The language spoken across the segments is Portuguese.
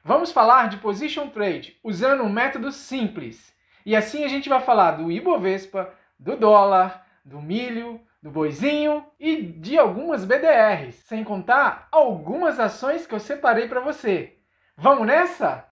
Vamos falar de Position Trade usando um método simples. E assim a gente vai falar do Ibovespa, do dólar, do milho, do boizinho e de algumas BDRs, sem contar algumas ações que eu separei para você. Vamos nessa?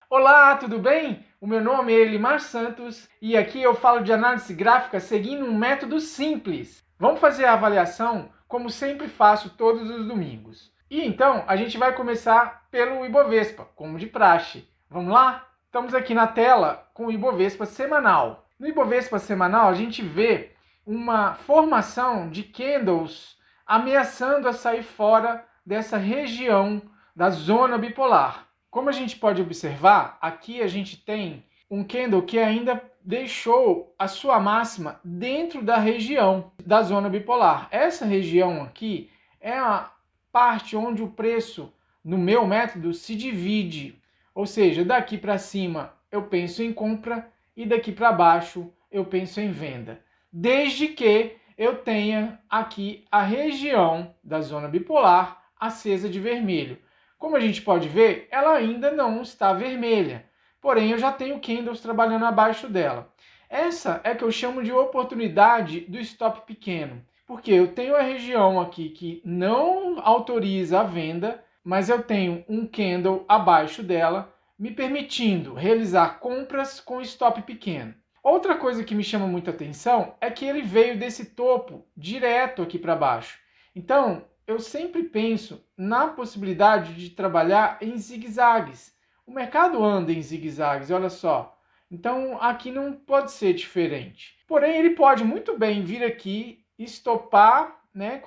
Olá, tudo bem? O meu nome é Elimar Santos e aqui eu falo de análise gráfica seguindo um método simples. Vamos fazer a avaliação como sempre faço todos os domingos. E então a gente vai começar pelo Ibovespa, como de praxe. Vamos lá? Estamos aqui na tela com o Ibovespa semanal. No Ibovespa semanal a gente vê uma formação de candles ameaçando a sair fora dessa região da zona bipolar. Como a gente pode observar, aqui a gente tem um candle que ainda deixou a sua máxima dentro da região da zona bipolar. Essa região aqui é a parte onde o preço, no meu método, se divide. Ou seja, daqui para cima eu penso em compra e daqui para baixo eu penso em venda. Desde que eu tenha aqui a região da zona bipolar acesa de vermelho. Como a gente pode ver, ela ainda não está vermelha, porém eu já tenho candles trabalhando abaixo dela. Essa é que eu chamo de oportunidade do stop pequeno, porque eu tenho a região aqui que não autoriza a venda, mas eu tenho um candle abaixo dela, me permitindo realizar compras com stop pequeno. Outra coisa que me chama muita atenção é que ele veio desse topo direto aqui para baixo. Então, eu sempre penso na possibilidade de trabalhar em zigue-zagues. O mercado anda em zigue-zagues, olha só. Então aqui não pode ser diferente. Porém, ele pode muito bem vir aqui estopar, né,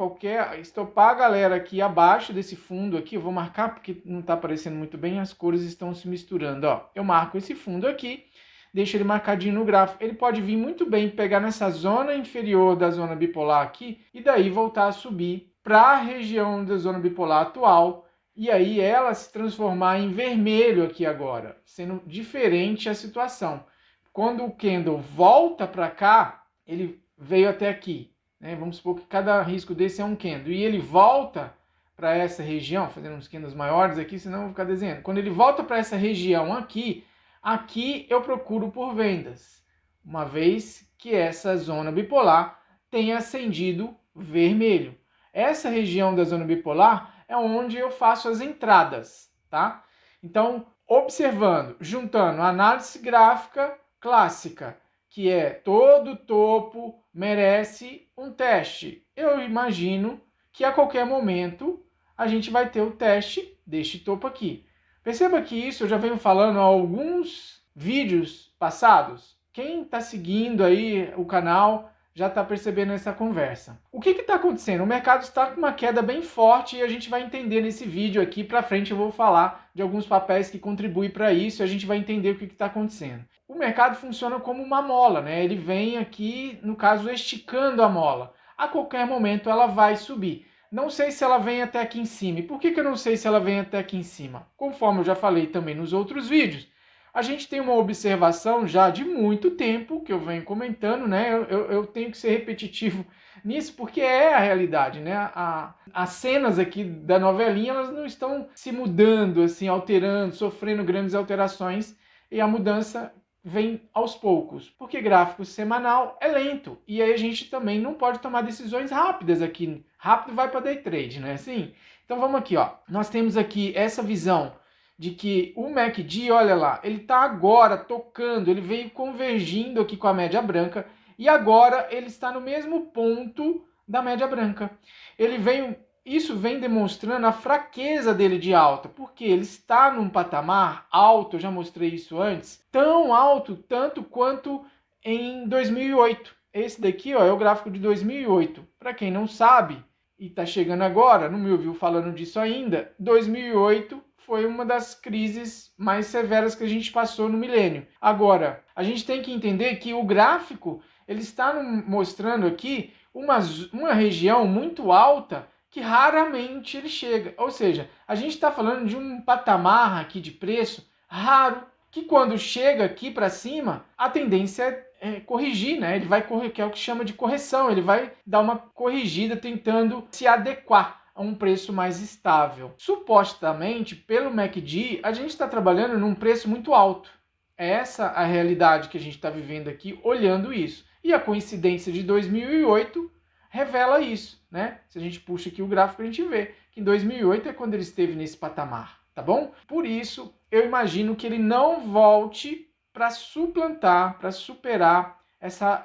estopar a galera aqui abaixo desse fundo aqui. Eu vou marcar porque não está aparecendo muito bem, as cores estão se misturando. Ó, eu marco esse fundo aqui, deixo ele marcadinho no gráfico. Ele pode vir muito bem pegar nessa zona inferior da zona bipolar aqui e daí voltar a subir para a região da zona bipolar atual e aí ela se transformar em vermelho aqui agora, sendo diferente a situação. Quando o candle volta para cá, ele veio até aqui, né? Vamos supor que cada risco desse é um candle e ele volta para essa região, fazendo uns candles maiores aqui, senão eu vou ficar desenhando. Quando ele volta para essa região aqui eu procuro por vendas, uma vez que essa zona bipolar tenha acendido vermelho. Essa região da zona bipolar é onde eu faço as entradas, tá? Então, observando, juntando a análise gráfica clássica, que é todo topo merece um teste. Eu imagino que a qualquer momento a gente vai ter o teste deste topo aqui. Perceba que isso eu já venho falando há alguns vídeos passados. Quem está seguindo aí o canal já está percebendo essa conversa. O que está acontecendo? O mercado está com uma queda bem forte e a gente vai entender nesse vídeo aqui para frente. Eu vou falar de alguns papéis que contribuem para isso e a gente vai entender o que está acontecendo. O mercado funciona como uma mola, né? Ele vem aqui, no caso, esticando a mola. A qualquer momento ela vai subir. Não sei se ela vem até aqui em cima. E por que eu não sei se ela vem até aqui em cima? Conforme eu já falei também nos outros vídeos, a gente tem uma observação já de muito tempo, que eu venho comentando, né? Eu tenho que ser repetitivo nisso, porque é a realidade, né? As cenas aqui da novelinha, elas não estão se mudando, assim, alterando, sofrendo grandes alterações, e a mudança vem aos poucos, porque gráfico semanal é lento, e aí a gente também não pode tomar decisões rápidas aqui. Rápido vai para day trade, né? Assim, então vamos aqui, ó. Nós temos aqui essa visão de que o MACD, olha lá, ele está agora tocando, ele veio convergindo aqui com a média branca e agora ele está no mesmo ponto da média branca. Isso vem demonstrando a fraqueza dele de alta, porque ele está num patamar alto, eu já mostrei isso antes, tão alto tanto quanto em 2008. Esse daqui, ó, é o gráfico de 2008. Para quem não sabe e está chegando agora, não me ouviu falando disso ainda, 2008 foi uma das crises mais severas que a gente passou no milênio. Agora, a gente tem que entender que o gráfico ele está mostrando aqui uma região muito alta que raramente ele chega. Ou seja, a gente está falando de um patamar aqui de preço raro, que quando chega aqui para cima, a tendência é corrigir, né? Ele vai correr, que é o que chama de correção, ele vai dar uma corrigida tentando se adequar a um preço mais estável. Supostamente, pelo MACD, a gente está trabalhando num preço muito alto. É essa a realidade que a gente está vivendo aqui, olhando isso. E a coincidência de 2008 revela isso, né? Se a gente puxa aqui o gráfico, a gente vê que em 2008 é quando ele esteve nesse patamar, tá bom? Por isso, eu imagino que ele não volte para suplantar, para superar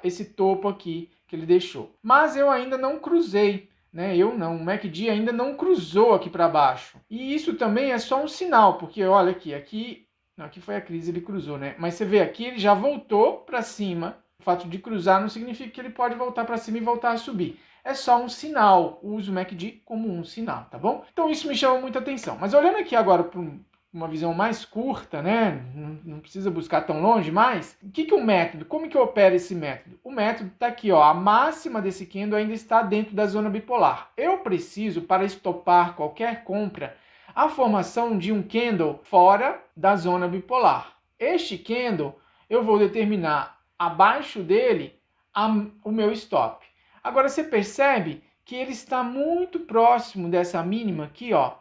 esse topo aqui que ele deixou. Mas eu ainda não cruzei, né? Eu não, o MACD ainda não cruzou aqui para baixo. E isso também é só um sinal, porque olha aqui, não, aqui foi a crise, ele cruzou, né? Mas você vê aqui, ele já voltou para cima. O fato de cruzar não significa que ele pode voltar para cima e voltar a subir. É só um sinal. Uso o MACD como um sinal, tá bom? Então isso me chama muita atenção. Mas olhando aqui agora para uma visão mais curta, né? Não precisa buscar tão longe mais. O que é o método? Como que opera esse método? O método está aqui, ó. A máxima desse candle ainda está dentro da zona bipolar. Eu preciso, para estopar qualquer compra, a formação de um candle fora da zona bipolar. Este candle eu vou determinar abaixo dele o meu stop. Agora você percebe que ele está muito próximo dessa mínima aqui, ó.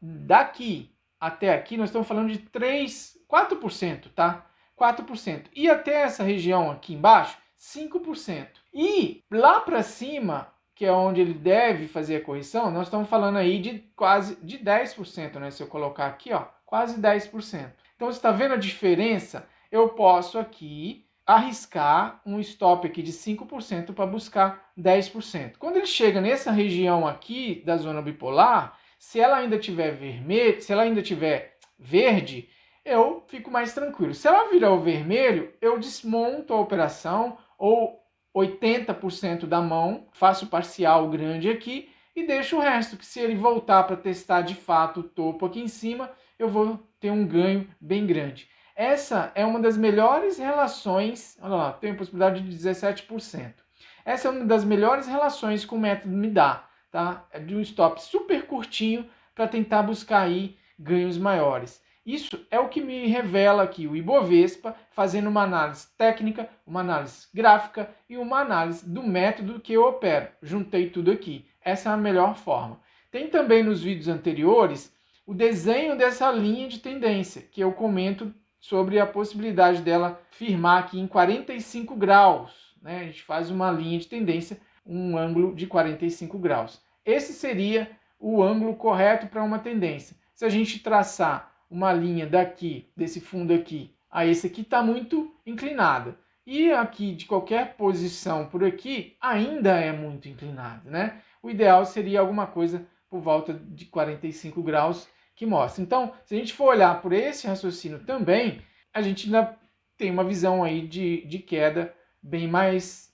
Daqui até aqui nós estamos falando de 4%, tá? 4%. E até essa região aqui embaixo, 5%. E lá para cima, que é onde ele deve fazer a correção, nós estamos falando aí de quase de 10%, né? Se eu colocar aqui, ó, quase 10%. Então você está vendo a diferença? Eu posso aqui arriscar um stop aqui de 5% para buscar 10%. Quando ele chega nessa região aqui da zona bipolar, se ela ainda tiver vermelho, se ela ainda tiver verde, eu fico mais tranquilo. Se ela virar o vermelho, eu desmonto a operação ou 80% da mão, faço parcial grande aqui e deixo o resto, que se ele voltar para testar de fato o topo aqui em cima, eu vou ter um ganho bem grande. Essa é uma das melhores relações, olha lá, tem a possibilidade de 17%. Essa é uma das melhores relações que o método me dá, tá? É de um stop super curtinho para tentar buscar aí ganhos maiores. Isso é o que me revela aqui o Ibovespa, fazendo uma análise técnica, uma análise gráfica e uma análise do método que eu opero. Juntei tudo aqui. Essa é a melhor forma. Tem também nos vídeos anteriores o desenho dessa linha de tendência, que eu comento sobre a possibilidade dela firmar aqui em 45 graus. Né? A gente faz uma linha de tendência, um ângulo de 45 graus. Esse seria o ângulo correto para uma tendência. Se a gente traçar uma linha daqui, desse fundo aqui, a esse aqui está muito inclinada. E aqui, de qualquer posição por aqui, ainda é muito inclinado, né? O ideal seria alguma coisa por volta de 45 graus que mostra. Então, se a gente for olhar por esse raciocínio também, a gente ainda tem uma visão aí de queda bem mais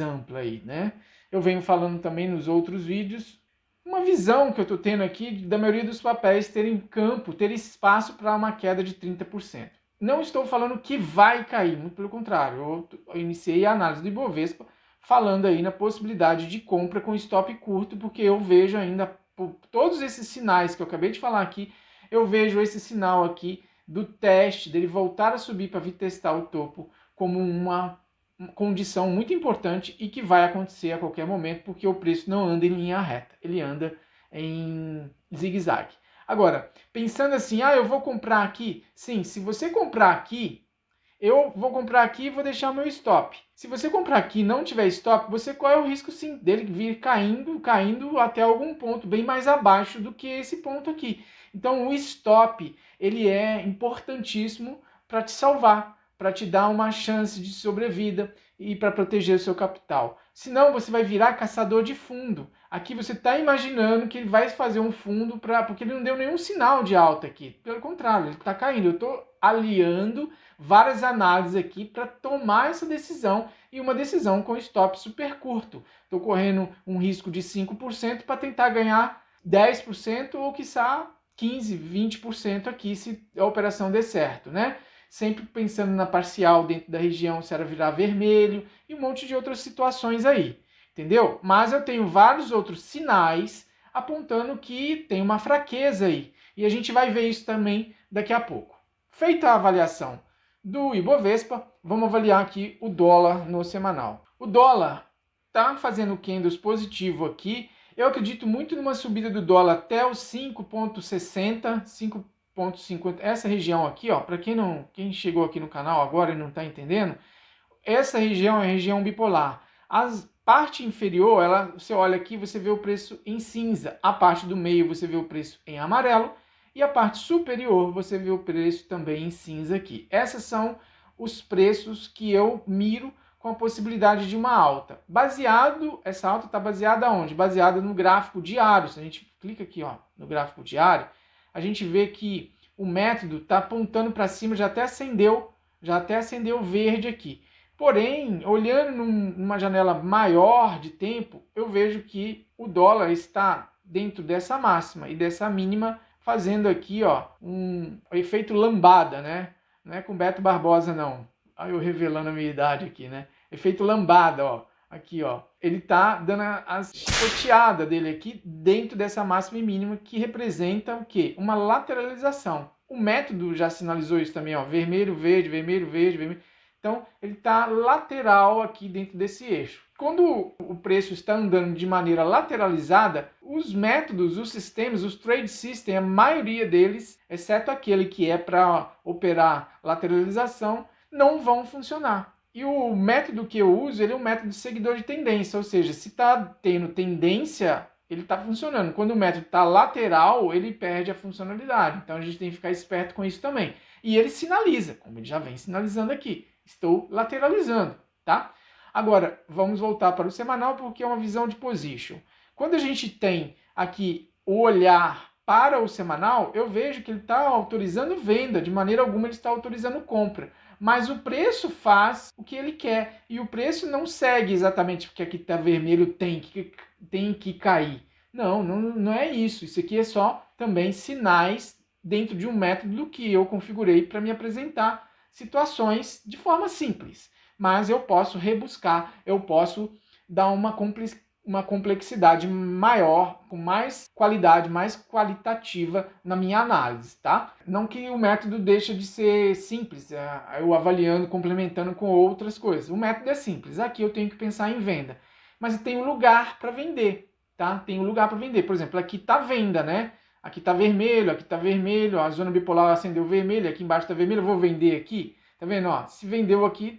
ampla aí, né? Eu venho falando também nos outros vídeos, uma visão que eu estou tendo aqui da maioria dos papéis terem campo, ter espaço para uma queda de 30%. Não estou falando que vai cair, muito pelo contrário. Eu iniciei a análise do Ibovespa falando aí na possibilidade de compra com stop curto, porque eu vejo ainda, por todos esses sinais que eu acabei de falar aqui, eu vejo esse sinal aqui do teste, dele voltar a subir para vir testar o topo como uma condição muito importante e que vai acontecer a qualquer momento, porque o preço não anda em linha reta, ele anda em zigue-zague. Agora, pensando assim, eu vou comprar aqui. Sim, se você comprar aqui, eu vou comprar aqui e vou deixar o meu stop. Se você comprar aqui e não tiver stop, você corre o risco sim dele vir caindo até algum ponto bem mais abaixo do que esse ponto aqui. Então o stop, ele é importantíssimo para te salvar, para te dar uma chance de sobrevida e para proteger o seu capital. Senão você vai virar caçador de fundo. Aqui você está imaginando que ele vai fazer um fundo porque ele não deu nenhum sinal de alta aqui. Pelo contrário, ele está caindo. Eu estou aliando várias análises aqui para tomar essa decisão e uma decisão com stop super curto. Estou correndo um risco de 5% para tentar ganhar 10% ou quiçá 15%, 20% aqui se a operação der certo, né? Sempre pensando na parcial dentro da região, se ela virar vermelho e um monte de outras situações aí, entendeu? Mas eu tenho vários outros sinais apontando que tem uma fraqueza aí. E a gente vai ver isso também daqui a pouco. Feita a avaliação do Ibovespa, vamos avaliar aqui o dólar no semanal. O dólar está fazendo candles positivo aqui. Eu acredito muito numa subida do dólar até os 5,60, 5,50, essa região aqui, ó, para quem chegou aqui no canal agora e não está entendendo, essa região é a região bipolar. A parte inferior, você olha aqui, você vê o preço em cinza. A parte do meio você vê o preço em amarelo. E a parte superior você vê o preço também em cinza aqui. Esses são os preços que eu miro com a possibilidade de uma alta. Essa alta está baseada onde? Baseada no gráfico diário. Se a gente clica aqui, ó, no gráfico diário, a gente vê que o método está apontando para cima, já até acendeu verde aqui. Porém, olhando numa janela maior de tempo, eu vejo que o dólar está dentro dessa máxima e dessa mínima, fazendo aqui, ó, um efeito lambada, né? Não é com Beto Barbosa, não. Olha eu revelando a minha idade aqui, né? Efeito lambada, ó. Aqui, ó. Ele tá dando a chicoteada dele aqui dentro dessa máxima e mínima, que representa o quê? Uma lateralização. O método já sinalizou isso também, ó. Vermelho, verde, vermelho, verde, vermelho. Então, ele está lateral aqui dentro desse eixo. Quando o preço está andando de maneira lateralizada, os métodos, os sistemas, os trade systems, a maioria deles, exceto aquele que é para operar lateralização, não vão funcionar. E o método que eu uso, ele é um método de seguidor de tendência, ou seja, se está tendo tendência, ele está funcionando. Quando o método está lateral, ele perde a funcionalidade. Então, a gente tem que ficar esperto com isso também. E ele sinaliza, como ele já vem sinalizando aqui. Estou lateralizando, tá? Agora, vamos voltar para o semanal, porque é uma visão de position. Quando a gente tem aqui o olhar para o semanal, eu vejo que ele está autorizando venda, de maneira alguma ele está autorizando compra. Mas o preço faz o que ele quer, e o preço não segue exatamente porque aqui está vermelho, tem que cair. Não é isso. Isso aqui é só também sinais dentro de um método que eu configurei para me apresentar situações de forma simples, mas eu posso rebuscar, eu posso dar uma complexidade maior, com mais qualidade, mais qualitativa na minha análise, tá? Não que o método deixe de ser simples, eu avaliando, complementando com outras coisas. O método é simples, aqui eu tenho que pensar em venda, mas eu tenho lugar para vender, tá? Tem um lugar para vender, por exemplo, aqui está venda, né? Aqui está vermelho, a zona bipolar acendeu vermelho, aqui embaixo está vermelho, eu vou vender aqui. Tá vendo? Ó, se vendeu aqui,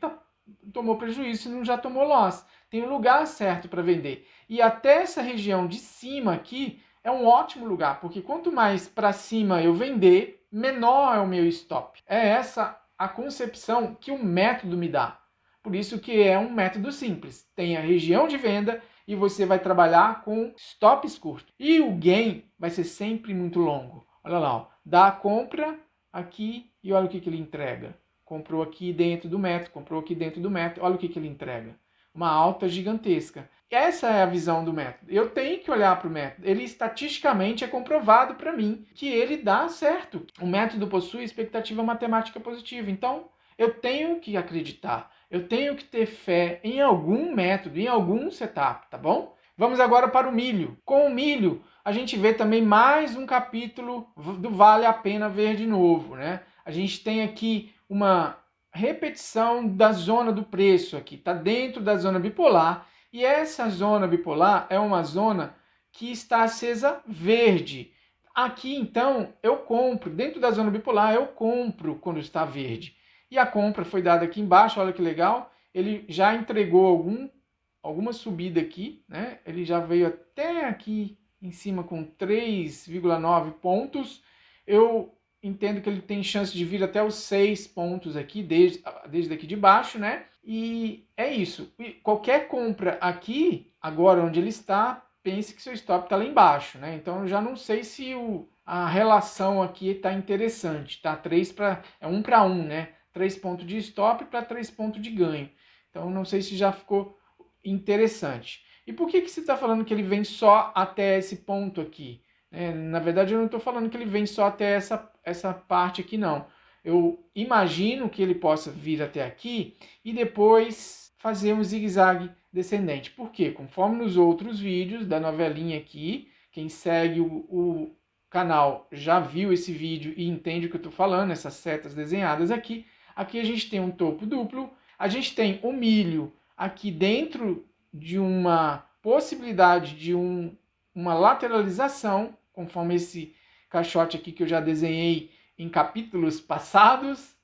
tomou prejuízo, se não já tomou loss. Tem um lugar certo para vender. E até essa região de cima aqui é um ótimo lugar, porque quanto mais para cima eu vender, menor é o meu stop. É essa a concepção que o método me dá. Por isso que é um método simples. Tem a região de venda e você vai trabalhar com stops curtos. E o gain vai ser sempre muito longo. Olha lá, ó. Dá a compra aqui e olha o que ele entrega. Comprou aqui dentro do método, comprou aqui dentro do método, olha o que ele entrega. Uma alta gigantesca. Essa é a visão do método. Eu tenho que olhar para o método. Ele estatisticamente é comprovado para mim que ele dá certo. O método possui expectativa matemática positiva. Então, eu tenho que acreditar. Eu tenho que ter fé em algum método, em algum setup, tá bom? Vamos agora para o milho. Com o milho, a gente vê também mais um capítulo do Vale a Pena Ver de Novo, né? A gente tem aqui uma repetição da zona do preço aqui, está dentro da zona bipolar, e essa zona bipolar é uma zona que está acesa verde. Aqui, então, eu compro, dentro da zona bipolar, eu compro quando está verde. E a compra foi dada aqui embaixo, olha que legal, ele já entregou alguma subida aqui, né? Ele já veio até aqui em cima com 3,9 pontos. Eu entendo que ele tem chance de vir até os 6 pontos aqui, desde aqui de baixo, né? E é isso. E qualquer compra aqui, agora onde ele está, pense que seu stop está lá embaixo, né? Então eu já não sei se a relação aqui está interessante, tá? É 1 para 1, né? 3 pontos de stop para 3 pontos de ganho. Então não sei se já ficou interessante. E por que você está falando que ele vem só até esse ponto aqui? Na verdade, eu não estou falando que ele vem só até essa parte aqui, não. Eu imagino que ele possa vir até aqui e depois fazer um zigue-zague descendente. Por quê? Conforme nos outros vídeos da novelinha aqui, quem segue o canal já viu esse vídeo e entende o que eu estou falando, essas setas desenhadas aqui. Aqui a gente tem um topo duplo, a gente tem o milho aqui dentro de uma possibilidade de um uma lateralização, conforme esse caixote aqui que eu já desenhei em capítulos passados.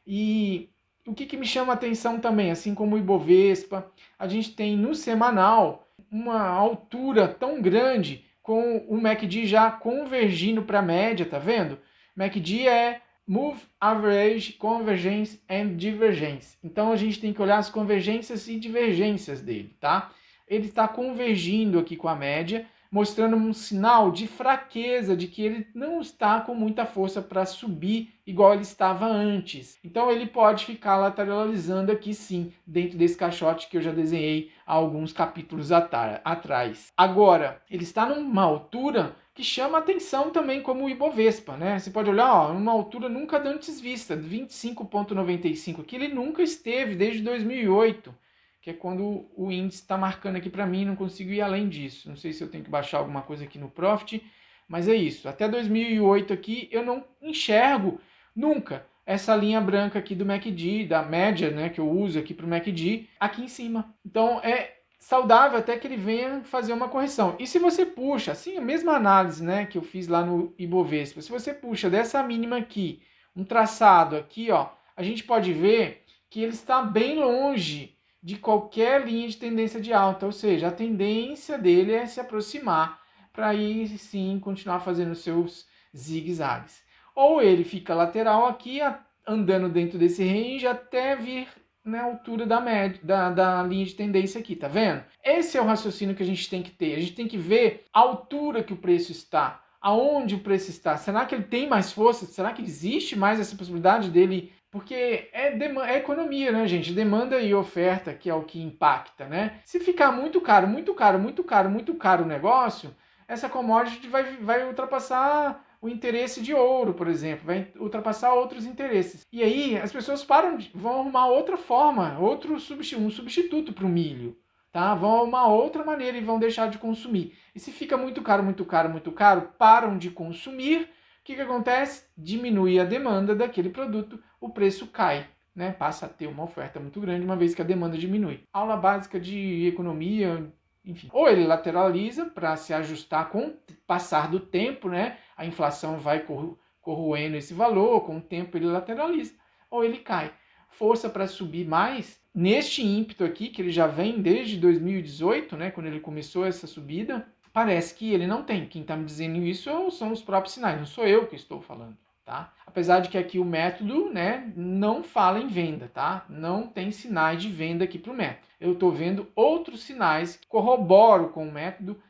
E o que me chama a atenção também, assim como o Ibovespa, a gente tem no semanal uma altura tão grande com o MACD já convergindo para a média, tá vendo? MACD é Move Average, Convergence and Divergence. Então a gente tem que olhar as convergências e divergências dele, tá? Ele está convergindo aqui com a média, mostrando um sinal de fraqueza, de que ele não está com muita força para subir igual ele estava antes. Então ele pode ficar lateralizando aqui sim, dentro desse caixote que eu já desenhei há alguns capítulos atrás. Agora, ele está numa altura que chama atenção também como o Ibovespa, né? Você pode olhar, ó, uma altura nunca antes vista, 25,95 aqui, ele nunca esteve desde 2008. Que é quando o índice está marcando aqui para mim, não consigo ir além disso. Não sei se eu tenho que baixar alguma coisa aqui no Profit, mas é isso. Até 2008 aqui eu não enxergo nunca essa linha branca aqui do MACD, da média, né, que eu uso aqui para o MACD, aqui em cima. Então é saudável até que ele venha fazer uma correção. E se você puxa, assim, a mesma análise, né, que eu fiz lá no Ibovespa, se você puxa dessa mínima aqui, um traçado aqui, ó, a gente pode ver que ele está bem longe de qualquer linha de tendência de alta, ou seja, a tendência dele é se aproximar para aí sim continuar fazendo seus zigue-zagues. Ou ele fica lateral aqui, andando dentro desse range até vir na altura da média, da linha de tendência aqui, tá vendo? Esse é o raciocínio que a gente tem que ter. A gente tem que ver a altura que o preço está, aonde o preço está. Será que ele tem mais força? Será que existe mais essa possibilidade dele? Porque é economia, né, gente? Demanda e oferta que é o que impacta, né? Se ficar muito caro, muito caro, muito caro, muito caro o negócio, essa commodity vai ultrapassar o interesse de ouro, por exemplo, vai ultrapassar outros interesses. E aí as pessoas vão arrumar outra forma, um substituto para o milho, tá? Vão arrumar outra maneira e vão deixar de consumir. E se fica muito caro, muito caro, muito caro, param de consumir. O que acontece? Diminui a demanda daquele produto, o preço cai, né? Passa a ter uma oferta muito grande, uma vez que a demanda diminui. Aula básica de economia, enfim. Ou ele lateraliza para se ajustar com o passar do tempo, né? A inflação vai corroendo esse valor, com o tempo ele lateraliza, ou ele cai. Força para subir mais, neste ímpeto aqui, que ele já vem desde 2018, né? Quando ele começou essa subida, parece que ele não tem. Quem está me dizendo isso são os próprios sinais, não sou eu que estou falando, tá? Apesar de que aqui o método, né, não fala em venda, tá? Não tem sinais de venda aqui para o método. Eu estou vendo outros sinais que corroboram com o método,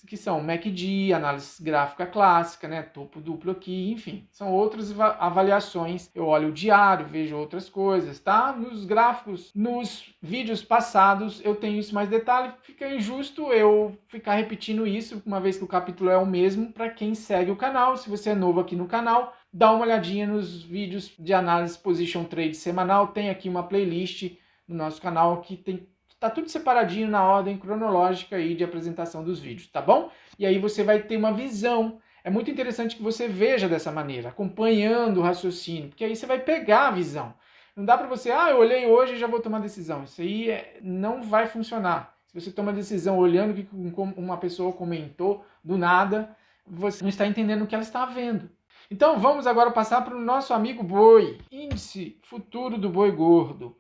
que são MACD, análise gráfica clássica, né, topo duplo aqui, enfim, são outras avaliações. Eu olho o diário, vejo outras coisas, tá? Nos gráficos, nos vídeos passados eu tenho isso mais detalhe, fica injusto eu ficar repetindo isso, uma vez que o capítulo é o mesmo para quem segue o canal. Se você é novo aqui no canal, dá uma olhadinha nos vídeos de análise Position Trade semanal, tem aqui uma playlist no nosso canal que tá tudo separadinho na ordem cronológica aí de apresentação dos vídeos, tá bom? E aí você vai ter uma visão. É muito interessante que você veja dessa maneira, acompanhando o raciocínio, porque aí você vai pegar a visão. Não dá para você, eu olhei hoje e já vou tomar decisão. Isso aí não vai funcionar. Se você toma decisão olhando o que uma pessoa comentou do nada, você não está entendendo o que ela está vendo. Então vamos agora passar para o nosso amigo boi, índice futuro do boi gordo.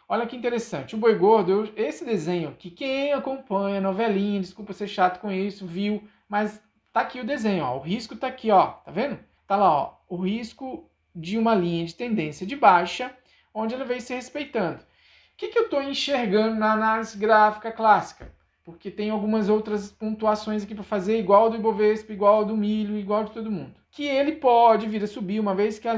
Olha que interessante, o boi gordo, esse desenho aqui, quem acompanha novelinha, desculpa ser chato com isso, viu, mas tá aqui o desenho, ó, o risco tá aqui, ó, tá vendo? Tá lá, ó, o risco de uma linha de tendência de baixa, onde ela vem se respeitando. O que eu estou enxergando na análise gráfica clássica? Porque tem algumas outras pontuações aqui para fazer, igual do Ibovespa, igual do milho, igual de todo mundo. Que ele pode vir a subir, uma vez que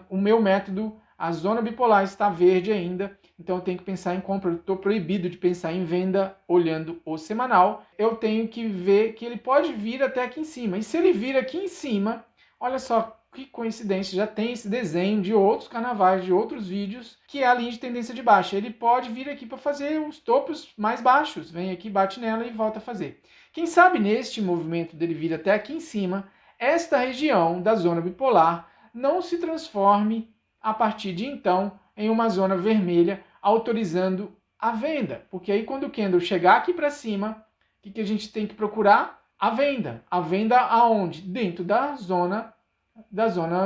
o meu método, a zona bipolar está verde ainda, então eu tenho que pensar em compra. Eu estou proibido de pensar em venda olhando o semanal. Eu tenho que ver que ele pode vir até aqui em cima. E se ele vir aqui em cima, olha só que coincidência, já tem esse desenho de outros carnavais, de outros vídeos, que é a linha de tendência de baixa. Ele pode vir aqui para fazer os topos mais baixos. Vem aqui, bate nela e volta a fazer. Quem sabe neste movimento dele vir até aqui em cima, esta região da zona bipolar não se transforme a partir de então em uma zona vermelha autorizando a venda, porque aí quando o candle chegar aqui para cima, que a gente tem que procurar? A venda. A venda aonde? Dentro da zona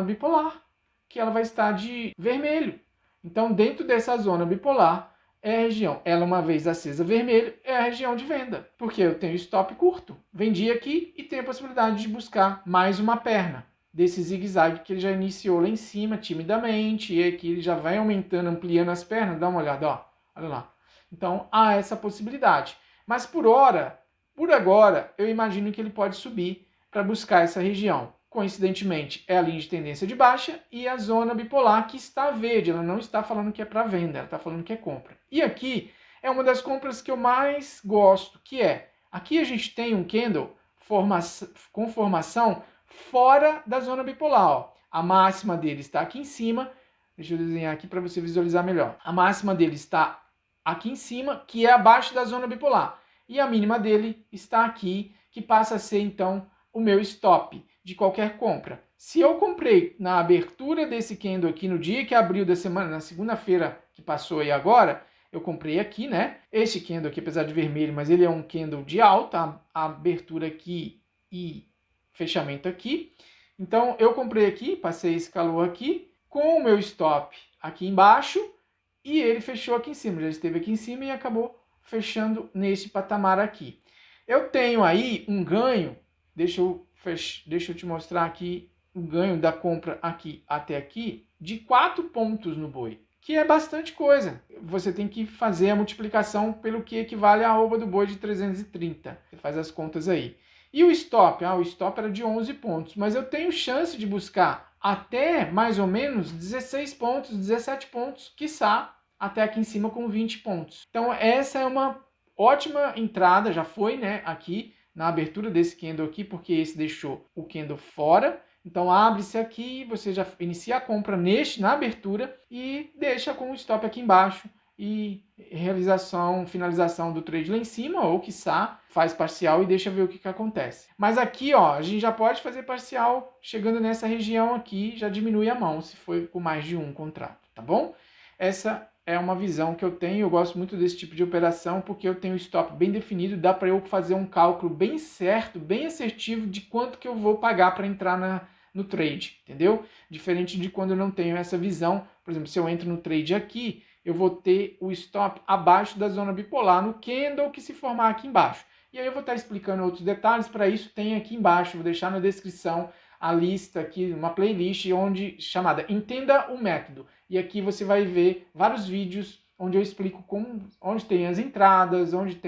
bipolar, que ela vai estar de vermelho. Então, dentro dessa zona bipolar, é a região, ela uma vez acesa vermelho, é a região de venda, porque eu tenho stop curto. Vendi aqui e tenho a possibilidade de buscar mais uma perna desse zigue-zague que ele já iniciou lá em cima, timidamente, e aqui ele já vai aumentando, ampliando as pernas. Dá uma olhada, ó, olha lá. Então, há essa possibilidade. Mas por agora, eu imagino que ele pode subir para buscar essa região. Coincidentemente, é a linha de tendência de baixa e a zona bipolar que está verde. Ela não está falando que é para venda, ela está falando que é compra. E aqui é uma das compras que eu mais gosto, que é, aqui a gente tem um candle com formação fora da zona bipolar. Ó. A máxima dele está aqui em cima. Deixa eu desenhar aqui para você visualizar melhor. A máxima dele está aqui em cima, que é abaixo da zona bipolar. E a mínima dele está aqui, que passa a ser, então, o meu stop de qualquer compra. Se eu comprei na abertura desse candle aqui, no dia que abriu da semana, na segunda-feira que passou aí agora, eu comprei aqui, né? Este candle aqui, apesar de vermelho, mas ele é um candle de alta, a abertura aqui e fechamento aqui. Então, eu comprei aqui, passei esse calor aqui, com o meu stop aqui embaixo, e ele fechou aqui em cima, já esteve aqui em cima e acabou fechando nesse patamar aqui. Eu tenho aí um ganho, deixa eu te mostrar aqui o ganho da compra aqui até aqui, de 4 pontos no boi, que é bastante coisa. Você tem que fazer a multiplicação pelo que equivale à arroba do boi de 330. Você faz as contas aí. E o stop? O stop era de 11 pontos, mas eu tenho chance de buscar até mais ou menos 16 pontos, 17 pontos, quiçá até aqui em cima com 20 pontos. Então essa é uma ótima entrada, já foi, né, aqui na abertura desse candle aqui, porque esse deixou o candle fora. Então abre-se aqui, você já inicia a compra na abertura e deixa com o stop aqui embaixo e finalização do trade lá em cima, ou quiçá faz parcial e deixa ver o que acontece. Mas aqui, ó, a gente já pode fazer parcial chegando nessa região aqui, já diminui a mão se for com mais de um contrato, tá bom? Essa é uma visão que eu tenho, eu gosto muito desse tipo de operação porque eu tenho o stop bem definido, dá para eu fazer um cálculo bem certo, bem assertivo de quanto que eu vou pagar para entrar no trade, entendeu? Diferente de quando eu não tenho essa visão, por exemplo, se eu entro no trade aqui, eu vou ter o stop abaixo da zona bipolar no candle que se formar aqui embaixo. E aí eu vou estar explicando outros detalhes, para isso tem aqui embaixo, vou deixar na descrição a lista aqui, uma playlist chamada Entenda o Método. E aqui você vai ver vários vídeos onde eu explico onde tem as entradas, onde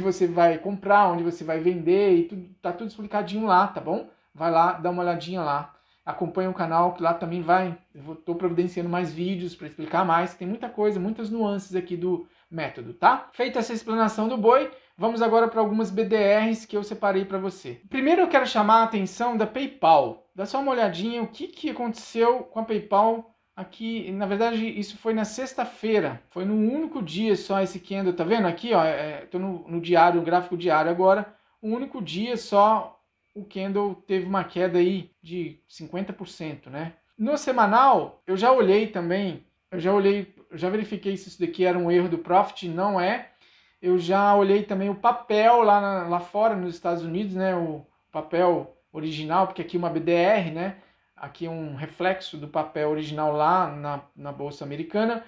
você vai comprar, onde você vai vender, e tá tudo explicadinho lá, tá bom? Vai lá, dá uma olhadinha lá. Acompanha o canal, que lá também estou providenciando mais vídeos para explicar mais. Tem muita coisa, muitas nuances aqui do método, tá? Feita essa explanação do boi, vamos agora para algumas BDRs que eu separei para você. Primeiro eu quero chamar a atenção da PayPal. Dá só uma olhadinha o que aconteceu com a PayPal aqui. Na verdade, isso foi na sexta-feira. Foi no único dia só esse candle, tá vendo? Aqui, ó, tô no diário, no gráfico diário agora. Um único dia só o candle teve uma queda aí de 50%, né? No semanal, eu já olhei também, já verifiquei se isso daqui era um erro do Profit, não é. Eu já olhei também o papel lá fora, nos Estados Unidos, né? O papel original, porque aqui é uma BDR, né? Aqui é um reflexo do papel original lá na Bolsa Americana.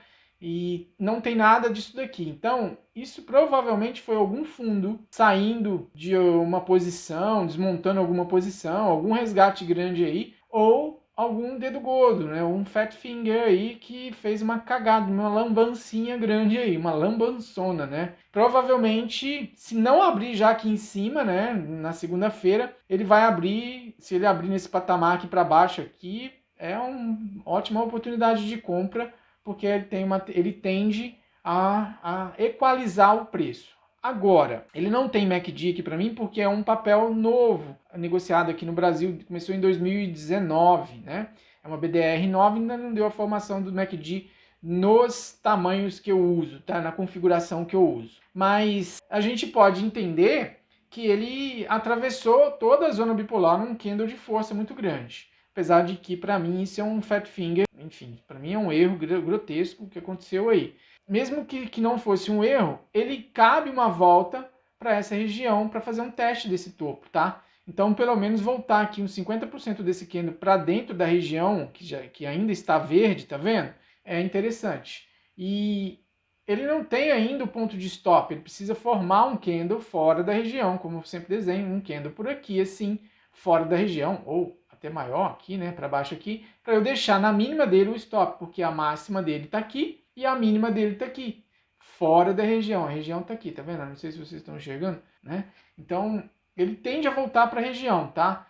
E não tem nada disso daqui. Então, isso provavelmente foi algum fundo saindo de uma posição, desmontando alguma posição, algum resgate grande aí, ou algum dedo gordo, né? Um fat finger aí que fez uma cagada, uma lambancinha grande aí, uma lambançona, né? Provavelmente, se não abrir já aqui em cima, né, na segunda-feira, ele vai abrir, se ele abrir nesse patamar aqui para baixo aqui, é uma ótima oportunidade de compra, porque ele tende a equalizar o preço. Agora, ele não tem MACD aqui para mim porque é um papel novo, negociado aqui no Brasil, começou em 2019, né? É uma BDR nova e ainda não deu a formação do MACD nos tamanhos que eu uso, tá? Na configuração que eu uso. Mas a gente pode entender que ele atravessou toda a zona bipolar num candle de força muito grande. Apesar de que, para mim, isso é um fat finger. Enfim, para mim é um erro grotesco que aconteceu aí. Mesmo que não fosse um erro, ele cabe uma volta para essa região para fazer um teste desse topo, tá? Então, pelo menos voltar aqui uns 50% desse candle para dentro da região que ainda está verde, tá vendo? É interessante. E ele não tem ainda o ponto de stop, ele precisa formar um candle fora da região, como eu sempre desenho, um candle por aqui, assim, fora da região, ou até maior aqui, né, para baixo aqui, para eu deixar na mínima dele o stop, porque a máxima dele está aqui e a mínima dele está aqui, fora da região. A região está aqui, tá vendo? Não sei se vocês estão enxergando, né? Então, ele tende a voltar para a região, tá?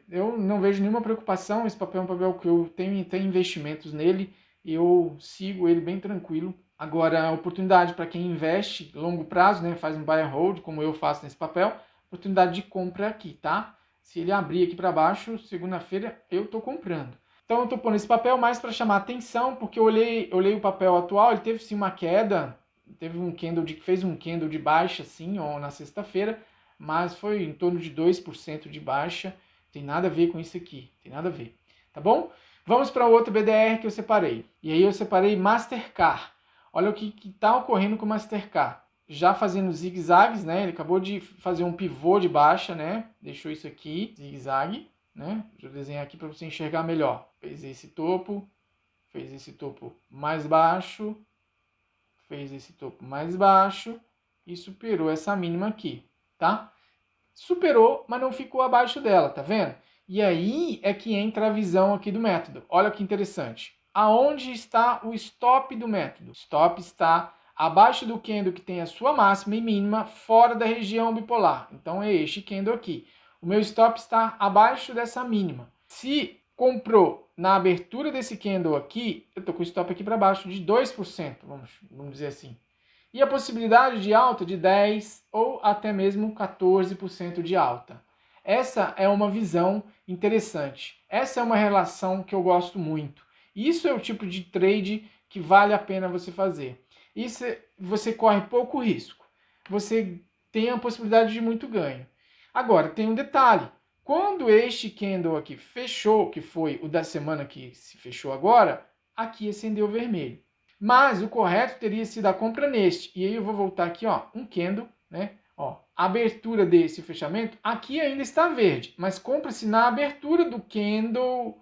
Eu não vejo nenhuma preocupação, esse papel é um papel que eu tenho investimentos nele, eu sigo ele bem tranquilo. Agora, a oportunidade para quem investe longo prazo, né, faz um buy and hold, como eu faço nesse papel, oportunidade de compra aqui, tá? Se ele abrir aqui para baixo, segunda-feira, eu estou comprando. Então, eu estou pondo esse papel mais para chamar atenção, porque eu olhei o papel atual, ele teve sim uma queda, teve um candle fez um candle de baixa, assim, ó, na sexta-feira, mas foi em torno de 2% de baixa, tem nada a ver com isso aqui, tem nada a ver, tá bom? Vamos para outro BDR que eu separei, e aí eu separei Mastercard. Olha o que está ocorrendo com o Mastercard. Já fazendo zigue-zagues, né? Ele acabou de fazer um pivô de baixa, né? Deixou isso aqui, zigue-zague, né? Deixa eu desenhar aqui para você enxergar melhor. Fez esse topo mais baixo, fez esse topo mais baixo e superou essa mínima aqui, tá? Superou, mas não ficou abaixo dela, tá vendo? E aí é que entra a visão aqui do método. Olha que interessante. Aonde está o stop do método? O stop está abaixo do candle que tem a sua máxima e mínima fora da região bipolar. Então é este candle aqui. O meu stop está abaixo dessa mínima. Se comprou na abertura desse candle aqui, eu estou com o stop aqui para baixo de 2%, vamos dizer assim. E a possibilidade de alta de 10% ou até mesmo 14% de alta. Essa é uma visão interessante. Essa é uma relação que eu gosto muito. Isso é o tipo de trade que vale a pena você fazer. Isso você corre pouco risco. Você tem a possibilidade de muito ganho. Agora, tem um detalhe. Quando este candle aqui fechou, que foi o da semana que se fechou agora, aqui acendeu vermelho. Mas o correto teria sido a compra neste. E aí eu vou voltar aqui, ó, um candle, né? Ó, a abertura desse fechamento, aqui ainda está verde, mas compra-se na abertura do candle.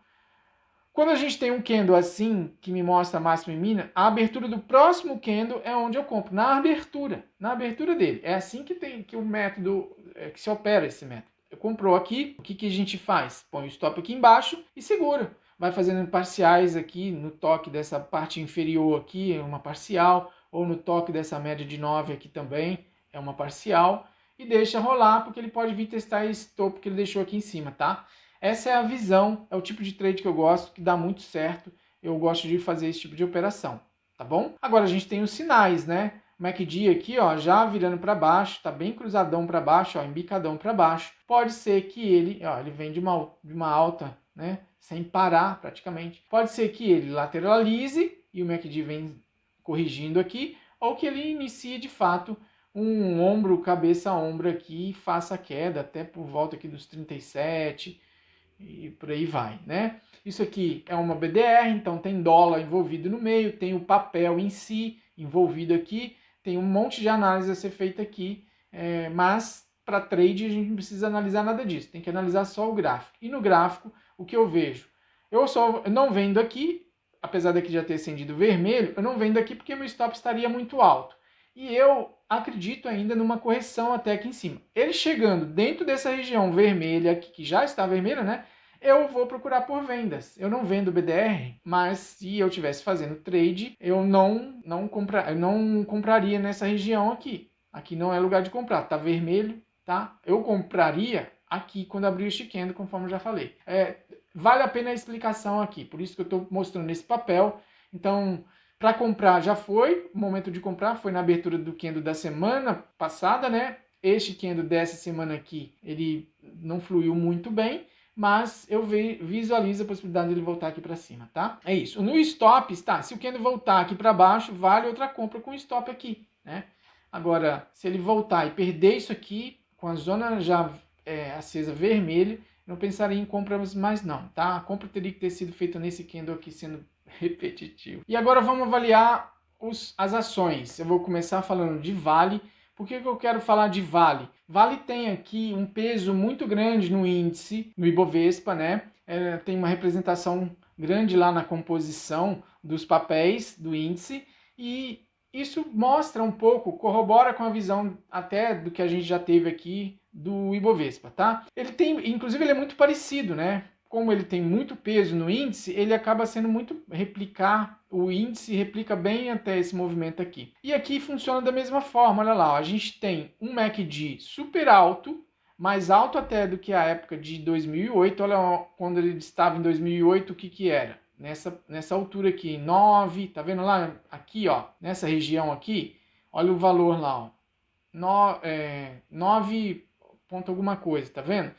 Quando a gente tem um candle assim, que me mostra a máxima e mínima, a abertura do próximo candle é onde eu compro, na abertura dele. É assim que o método, que se opera esse método. Eu comprou aqui, o que a gente faz? Põe o stop aqui embaixo e segura. Vai fazendo parciais aqui no toque dessa parte inferior aqui, é uma parcial, ou no toque dessa média de 9 aqui também, é uma parcial, e deixa rolar, porque ele pode vir testar esse topo que ele deixou aqui em cima, tá? Essa é a visão, é o tipo de trade que eu gosto, que dá muito certo, eu gosto de fazer esse tipo de operação, tá bom? Agora a gente tem os sinais, né? O MACD aqui, ó, já virando para baixo, tá bem cruzadão para baixo, ó, embicadão para baixo. Pode ser que ele, ó, ele vem de uma alta, né, sem parar praticamente. Pode ser que ele lateralize e o MACD vem corrigindo aqui, ou que ele inicie de fato um ombro, cabeça a ombro aqui e faça a queda até por volta aqui dos 37 e por aí vai, né? Isso aqui é uma BDR, então tem dólar envolvido no meio, tem o papel em si envolvido aqui, tem um monte de análise a ser feita aqui, mas para trade a gente não precisa analisar nada disso, tem que analisar só o gráfico. E no gráfico, o que eu vejo? Eu não vendo aqui, apesar daqui já ter acendido vermelho, eu não vendo aqui porque meu stop estaria muito alto. E eu acredito ainda numa correção até aqui em cima. Ele chegando dentro dessa região vermelha, aqui, que já está vermelha, né? Eu vou procurar por vendas. Eu não vendo BDR, mas se eu estivesse fazendo trade, eu não compraria nessa região aqui. Aqui não é lugar de comprar, tá vermelho, tá? Eu compraria aqui quando abrir este candle, conforme eu já falei. Vale a pena a explicação aqui, por isso que eu estou mostrando esse papel. Então, para comprar já foi, o momento de comprar foi na abertura do candle da semana passada, né? Este candle dessa semana aqui, ele não fluiu muito bem, mas eu visualizo a possibilidade dele voltar aqui para cima, tá? É isso. No stop, tá? Se o candle voltar aqui para baixo, vale outra compra com stop aqui, né? Agora, se ele voltar e perder isso aqui, com a zona já acesa vermelha, não pensaria em compras mais não, tá? A compra teria que ter sido feita nesse candle aqui, sendo repetitivo. E agora vamos avaliar as ações. Eu vou começar falando de Vale, Por que eu quero falar de Vale? Vale tem aqui um peso muito grande no índice, no Ibovespa, né? Tem uma representação grande lá na composição dos papéis do índice e isso mostra um pouco, corrobora com a visão até do que a gente já teve aqui do Ibovespa, tá? Ele tem, inclusive ele é muito parecido, né? Como ele tem muito peso no índice, ele acaba sendo muito replicar, o índice replica bem até esse movimento aqui. E aqui funciona da mesma forma, olha lá, ó, a gente tem um MACD super alto, mais alto até do que a época de 2008, olha ó, quando ele estava em 2008, o que era? Nessa altura aqui, 9, tá vendo lá? Aqui, ó, nessa região aqui, olha o valor lá, ó, 9 ponto alguma coisa, tá vendo?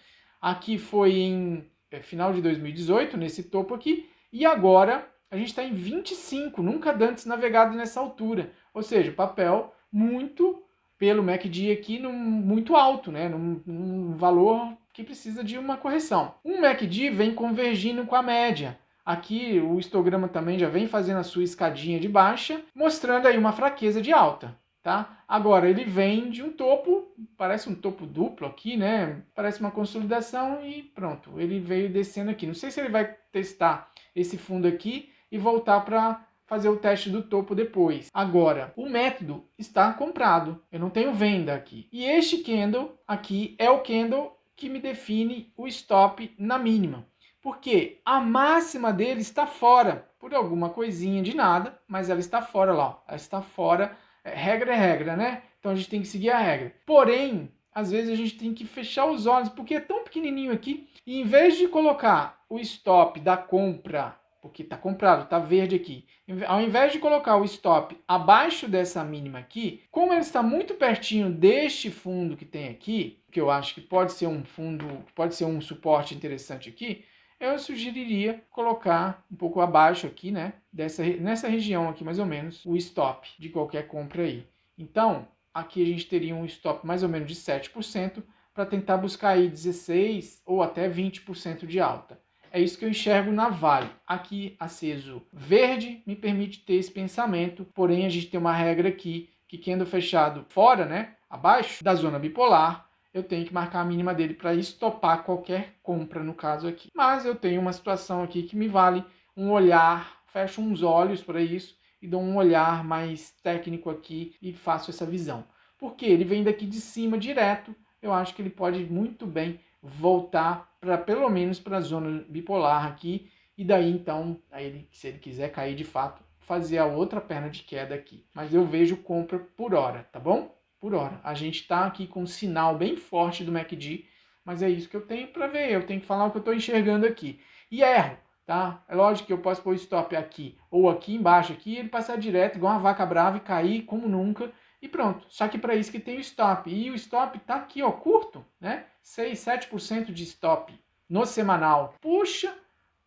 Aqui foi em final de 2018, nesse topo aqui, e agora a gente está em 25, nunca antes navegado nessa altura. Ou seja, papel muito, pelo MACD aqui, muito alto, né? num valor que precisa de uma correção. Um MACD vem convergindo com a média. Aqui o histograma também já vem fazendo a sua escadinha de baixa, mostrando aí uma fraqueza de alta. Tá? Agora ele vem de um topo, parece um topo duplo aqui, né? Parece uma consolidação e pronto, ele veio descendo aqui. Não sei se ele vai testar esse fundo aqui e voltar para fazer o teste do topo depois. Agora, o método está comprado, eu não tenho venda aqui. E este candle aqui é o candle que me define o stop na mínima. Porque a máxima dele está fora, por alguma coisinha de nada, mas ela está fora lá, ela está fora. Regra é regra, né? Então a gente tem que seguir a regra. Porém, às vezes a gente tem que fechar os olhos, porque é tão pequenininho aqui, e em vez de colocar o stop da compra, porque está comprado, está verde aqui, ao invés de colocar o stop abaixo dessa mínima aqui, como ele está muito pertinho deste fundo que tem aqui, que eu acho que pode ser um fundo, pode ser um suporte interessante aqui, eu sugeriria colocar um pouco abaixo aqui, né, nessa região aqui mais ou menos, o stop de qualquer compra aí. Então, aqui a gente teria um stop mais ou menos de 7% para tentar buscar aí 16% ou até 20% de alta. É isso que eu enxergo na Vale. Aqui aceso verde me permite ter esse pensamento, porém a gente tem uma regra aqui, que candle fechado fora, né, abaixo da zona bipolar, eu tenho que marcar a mínima dele para estopar qualquer compra, no caso aqui. Mas eu tenho uma situação aqui que me vale um olhar, fecho uns olhos para isso e dou um olhar mais técnico aqui e faço essa visão. Porque ele vem daqui de cima direto, eu acho que ele pode muito bem voltar para pelo menos para a zona bipolar aqui e daí então, aí se ele quiser cair de fato, fazer a outra perna de queda aqui. Mas eu vejo compra por hora, tá bom? Por hora. A gente está aqui com um sinal bem forte do MACD, mas é isso que eu tenho para ver. Eu tenho que falar o que eu estou enxergando aqui. E erro, tá? É lógico que eu posso pôr o stop aqui ou aqui embaixo, aqui, ele passar direto igual uma vaca brava e cair como nunca e pronto. Só que para isso que tem o stop. E o stop tá aqui, ó, curto, né? 6, 7% de stop no semanal. Puxa,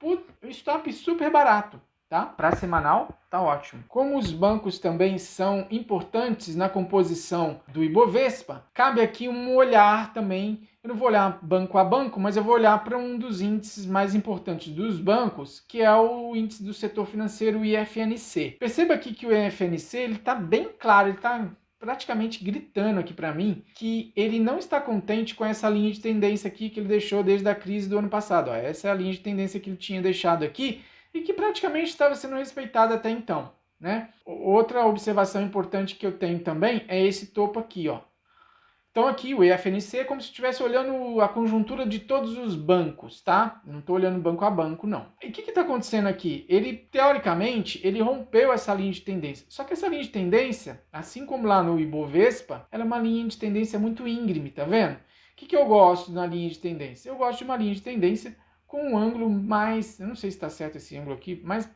o stop super barato. Tá? Para semanal, tá ótimo. Como os bancos também são importantes na composição do Ibovespa, cabe aqui um olhar também. Eu não vou olhar banco a banco, mas eu vou olhar para um dos índices mais importantes dos bancos, que é o índice do setor financeiro, o IFNC. Perceba aqui que o IFNC ele está bem claro, ele está praticamente gritando aqui para mim que ele não está contente com essa linha de tendência aqui que ele deixou desde a crise do ano passado. Ó, essa é a linha de tendência que ele tinha deixado aqui e que praticamente estava sendo respeitada até então, né? Outra observação importante que eu tenho também é esse topo aqui, ó. Então aqui o IFNC é como se estivesse olhando a conjuntura de todos os bancos, tá? Não estou olhando banco a banco, não. E o que está acontecendo aqui? Ele, teoricamente, ele rompeu essa linha de tendência. Só que essa linha de tendência, assim como lá no Ibovespa, ela é uma linha de tendência muito íngreme, tá vendo? O que eu gosto na linha de tendência? Eu gosto de uma linha de tendência com um ângulo mais, eu não sei se está certo esse ângulo aqui, mas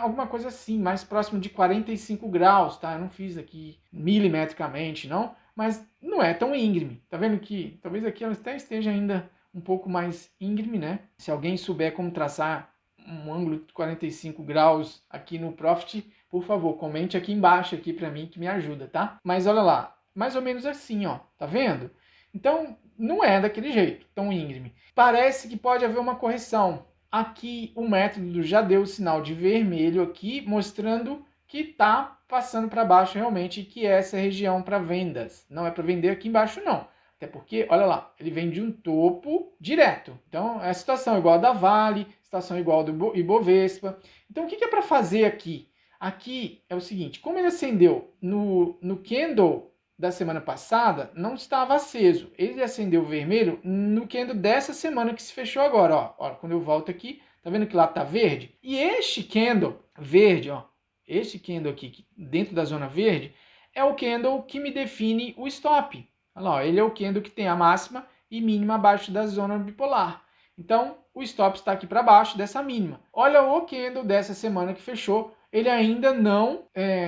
alguma coisa assim, mais próximo de 45 graus, tá? Eu não fiz aqui milimetricamente, não, mas não é tão íngreme. Tá vendo que talvez aqui ela até esteja ainda um pouco mais íngreme, né? Se alguém souber como traçar um ângulo de 45 graus aqui no Profit, por favor, comente aqui embaixo aqui para mim que me ajuda, tá? Mas olha lá, mais ou menos assim, ó, tá vendo? Então, não é daquele jeito, tão íngreme. Parece que pode haver uma correção. Aqui o método já deu o sinal de vermelho aqui, mostrando que está passando para baixo realmente, que é essa região para vendas. Não é para vender aqui embaixo não. Até porque, olha lá, ele vem de um topo direto. Então, é a situação igual a da Vale, situação igual do Ibovespa. Então, o que é para fazer aqui? Aqui é o seguinte, como ele acendeu no candle da semana passada, não estava aceso. Ele acendeu vermelho no candle dessa semana que se fechou agora. Ó, quando eu volto aqui, tá vendo que lá tá verde? E este candle verde, ó, este candle aqui, dentro da zona verde, é o candle que me define o stop. Olha lá, ó, ele é o candle que tem a máxima e mínima abaixo da zona bipolar. Então, o stop está aqui para baixo dessa mínima. Olha o candle dessa semana que fechou, ele ainda não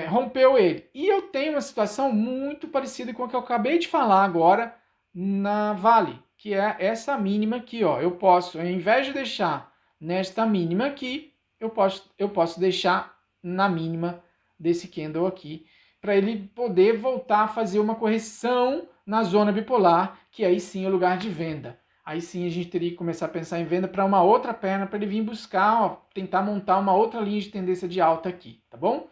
rompeu ele. E eu tenho uma situação muito parecida com a que eu acabei de falar agora na Vale, que é essa mínima aqui, ó. Eu posso, ao invés de deixar nesta mínima aqui, eu posso deixar na mínima desse candle aqui, para ele poder voltar a fazer uma correção na zona bipolar, que aí sim é o lugar de venda. Aí sim a gente teria que começar a pensar em venda para uma outra perna, para ele vir buscar, ó, tentar montar uma outra linha de tendência de alta aqui, tá bom?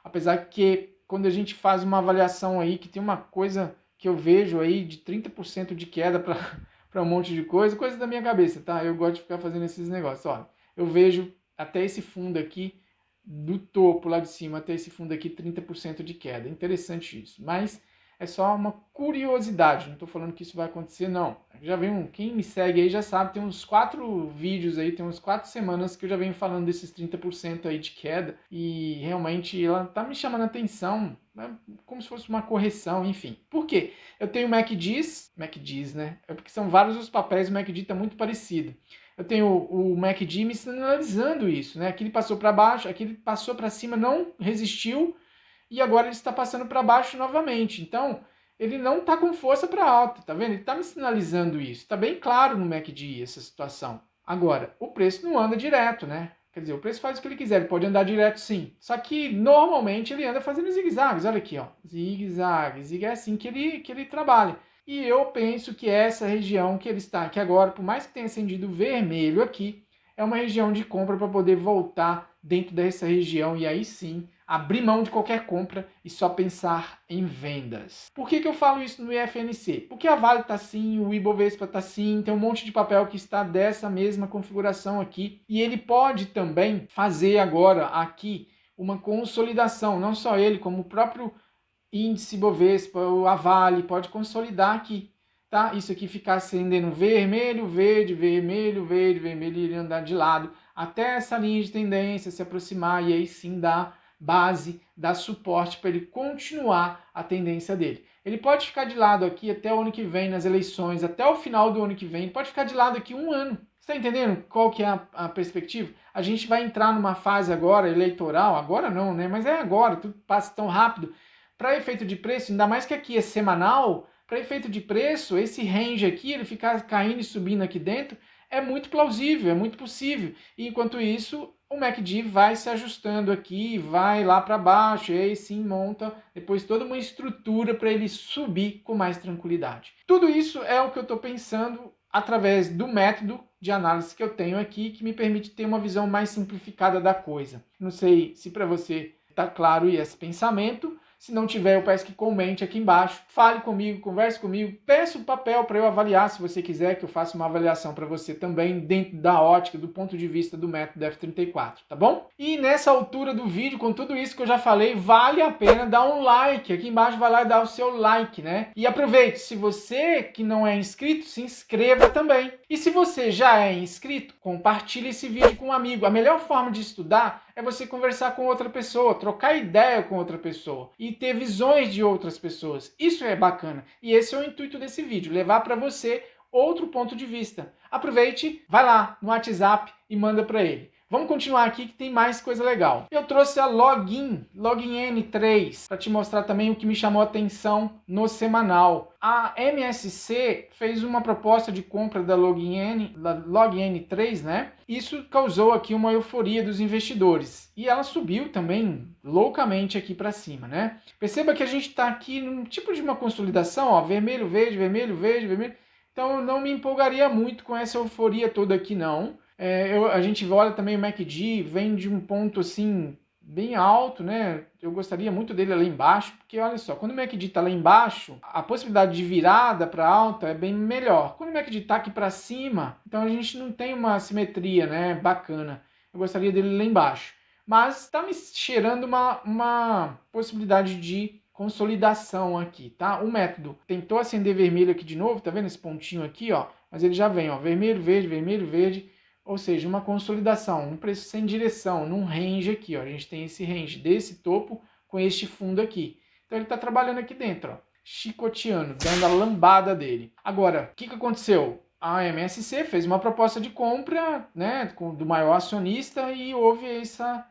Apesar que quando a gente faz uma avaliação aí, que tem uma coisa que eu vejo aí de 30% de queda para um monte de coisa da minha cabeça, tá? Eu gosto de ficar fazendo esses negócios. Ó, eu vejo até esse fundo aqui, do topo lá de cima até esse fundo aqui, 30% de queda. Interessante isso, mas é só uma curiosidade, não estou falando que isso vai acontecer, não. Já vem quem me segue aí já sabe, tem uns 4 vídeos aí, tem uns 4 semanas que eu já venho falando desses 30% aí de queda, e realmente ela tá me chamando a atenção, como se fosse uma correção, enfim. Por quê? Eu tenho o MACDs, né? É porque são vários os papéis, o MACD tá muito parecido. Eu tenho o MACD me sinalizando isso, né? Aqui ele passou para baixo, aqui ele passou para cima, não resistiu, e agora ele está passando para baixo novamente. Então, ele não está com força para alta, tá vendo? Ele está me sinalizando isso. Está bem claro no MACD essa situação. Agora, o preço não anda direto, né? Quer dizer, o preço faz o que ele quiser, ele pode andar direto sim. Só que, normalmente, ele anda fazendo zigue-zagues. Olha aqui, ó. Zigue-zague. Zigue é assim que ele trabalha. E eu penso que essa região que ele está aqui agora, por mais que tenha acendido vermelho aqui, é uma região de compra para poder voltar dentro dessa região e aí sim abrir mão de qualquer compra e só pensar em vendas. Por que eu falo isso no IFNC? Porque a Vale está assim, o Ibovespa está assim, tem um monte de papel que está dessa mesma configuração aqui e ele pode também fazer agora aqui uma consolidação, não só ele, como o próprio índice Ibovespa, a Vale pode consolidar aqui. Tá? Isso aqui ficar acendendo vermelho, verde, vermelho, verde, vermelho e ele andar de lado até essa linha de tendência se aproximar e aí sim dar base, dar suporte para ele continuar a tendência dele. Ele pode ficar de lado aqui até o ano que vem nas eleições, até o final do ano que vem, ele pode ficar de lado aqui 1 ano. Você está entendendo qual que é a perspectiva? A gente vai entrar numa fase agora eleitoral, agora não, né? Mas é agora, tudo passa tão rápido. Para efeito de preço, ainda mais que aqui é semanal, para efeito de preço, esse range aqui, ele ficar caindo e subindo aqui dentro, é muito plausível, é muito possível. E enquanto isso, o MACD vai se ajustando aqui, vai lá para baixo, e aí sim monta depois toda uma estrutura para ele subir com mais tranquilidade. Tudo isso é o que eu estou pensando através do método de análise que eu tenho aqui, que me permite ter uma visão mais simplificada da coisa. Não sei se para você está claro esse pensamento. Se não tiver, eu peço que comente aqui embaixo, fale comigo, converse comigo, peça o papel para eu avaliar, se você quiser que eu faça uma avaliação para você também, dentro da ótica, do ponto de vista do método F34, tá bom? E nessa altura do vídeo, com tudo isso que eu já falei, vale a pena dar um like, aqui embaixo vai lá e dá o seu like, né? E aproveite, se você que não é inscrito, se inscreva também. E se você já é inscrito, compartilhe esse vídeo com um amigo. A melhor forma de estudar é você conversar com outra pessoa, trocar ideia com outra pessoa e ter visões de outras pessoas. Isso é bacana. E esse é o intuito desse vídeo, levar para você outro ponto de vista. Aproveite, vai lá no WhatsApp e manda para ele. Vamos continuar aqui que tem mais coisa legal. Eu trouxe a Login N3, para te mostrar também o que me chamou a atenção no semanal. A MSC fez uma proposta de compra da Login N3, né? Isso causou aqui uma euforia dos investidores. E ela subiu também loucamente aqui para cima, né? Perceba que a gente está aqui num tipo de uma consolidação, ó, vermelho, verde, vermelho, verde, vermelho. Então eu não me empolgaria muito com essa euforia toda aqui não. A gente olha também o MACD, vem de um ponto assim bem alto, né? Eu gostaria muito dele lá embaixo, porque olha só, quando o MACD está lá embaixo, a possibilidade de virada para alta é bem melhor. Quando o MACD está aqui para cima, então a gente não tem uma simetria, né, bacana. Eu gostaria dele lá embaixo. Mas está me cheirando uma possibilidade de consolidação aqui, tá? O método tentou acender vermelho aqui de novo, tá vendo esse pontinho aqui, ó? Mas ele já vem, ó, vermelho, verde, ou seja, uma consolidação, um preço sem direção, num range aqui, ó. A gente tem esse range desse topo com este fundo aqui. Então ele está trabalhando aqui dentro, ó, chicoteando, dando a lambada dele. Agora, o que aconteceu? A MSC fez uma proposta de compra, né, do maior acionista e houve essa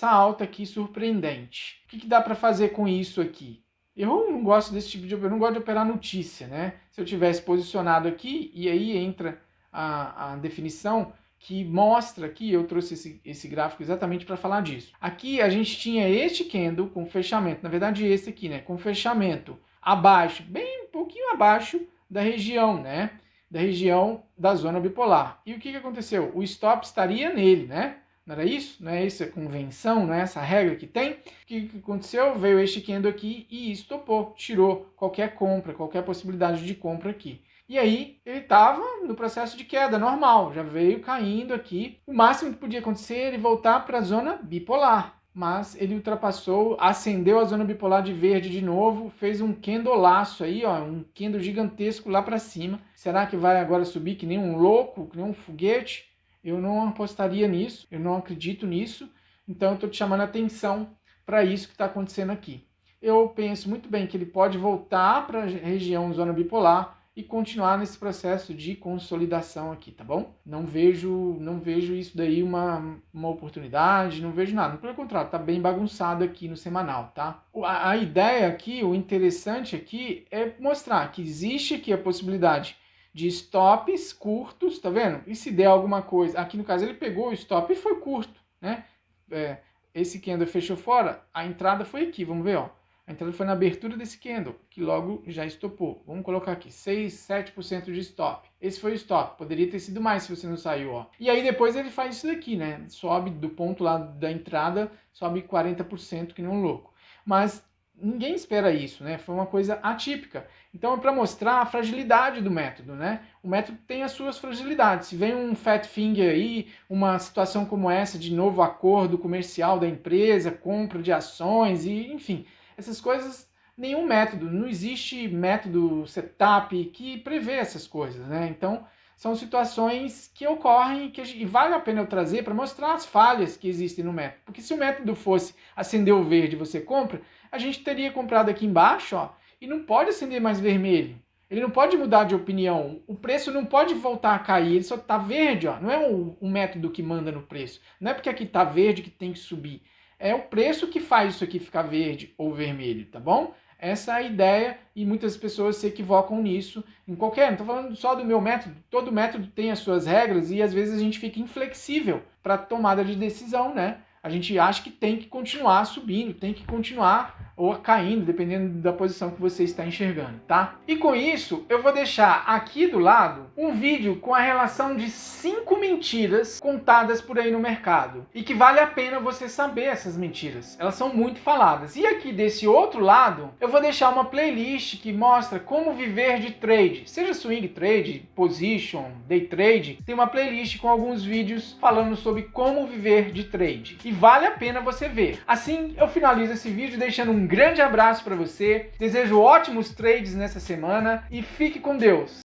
alta aqui surpreendente. O que dá para fazer com isso aqui? Eu não gosto desse tipo de operação, eu não gosto de operar notícia, né? Se eu tivesse posicionado aqui, e aí entra a definição que mostra aqui, eu trouxe esse gráfico exatamente para falar disso. Aqui a gente tinha este candle com fechamento, na verdade esse aqui, né, com fechamento abaixo, bem um pouquinho abaixo da região, né, da região da zona bipolar. E o que aconteceu? O stop estaria nele, né? Não era isso? Não é essa convenção, não é essa regra que tem? O que aconteceu? Veio este candle aqui e estopou, tirou qualquer compra, qualquer possibilidade de compra aqui. E aí ele estava no processo de queda normal, já veio caindo aqui. O máximo que podia acontecer é ele voltar para a zona bipolar. Mas ele ultrapassou, acendeu a zona bipolar de verde de novo, fez um candlelaço aí, ó, um candle gigantesco lá para cima. Será que vai agora subir que nem um louco, que nem um foguete? Eu não apostaria nisso, eu não acredito nisso, então eu estou te chamando a atenção para isso que está acontecendo aqui. Eu penso muito bem que ele pode voltar para a região zona bipolar e continuar nesse processo de consolidação aqui, tá bom? Não vejo isso daí uma oportunidade, não vejo nada. Pelo contrário, tá bem bagunçado aqui no semanal, tá? A ideia aqui, o interessante aqui é mostrar que existe aqui a possibilidade de stops curtos, tá vendo? E se der alguma coisa, aqui no caso ele pegou o stop e foi curto, né? Esse candle fechou fora, a entrada foi aqui, vamos ver, ó. A entrada foi na abertura desse candle, que logo já estopou. Vamos colocar aqui, 6, 7% de stop. Esse foi o stop, poderia ter sido mais se você não saiu, ó. E aí depois ele faz isso daqui, né? Sobe do ponto lá da entrada, sobe 40%, que nem um louco. Mas ninguém espera isso, né? Foi uma coisa atípica. Então é para mostrar a fragilidade do método, né? O método tem as suas fragilidades. Se vem um fat finger aí, uma situação como essa de novo acordo comercial da empresa, compra de ações e enfim, essas coisas, nenhum método, não existe método setup que prevê essas coisas, né? Então são situações que ocorrem e vale a pena eu trazer para mostrar as falhas que existem no método. Porque se o método fosse acender o verde e você compra, a gente teria comprado aqui embaixo, ó, e não pode acender mais vermelho. Ele não pode mudar de opinião. O preço não pode voltar a cair, ele só está verde, ó. Não é o método que manda no preço. Não é porque aqui está verde que tem que subir. É o preço que faz isso aqui ficar verde ou vermelho, tá bom? Essa é a ideia e muitas pessoas se equivocam nisso. Não estou falando só do meu método, todo método tem as suas regras e às vezes a gente fica inflexível para tomada de decisão, né? A gente acha que tem que continuar subindo, tem que continuar ou caindo, dependendo da posição que você está enxergando, tá? E com isso, eu vou deixar aqui do lado um vídeo com a relação de 5 mentiras contadas por aí no mercado. E que vale a pena você saber essas mentiras. Elas são muito faladas. E aqui desse outro lado, eu vou deixar uma playlist que mostra como viver de trade. Seja swing trade, position, day trade. Tem uma playlist com alguns vídeos falando sobre como viver de trade. E vale a pena você ver. Assim, eu finalizo esse vídeo deixando um grande abraço para você. Desejo ótimos trades nessa semana e fique com Deus.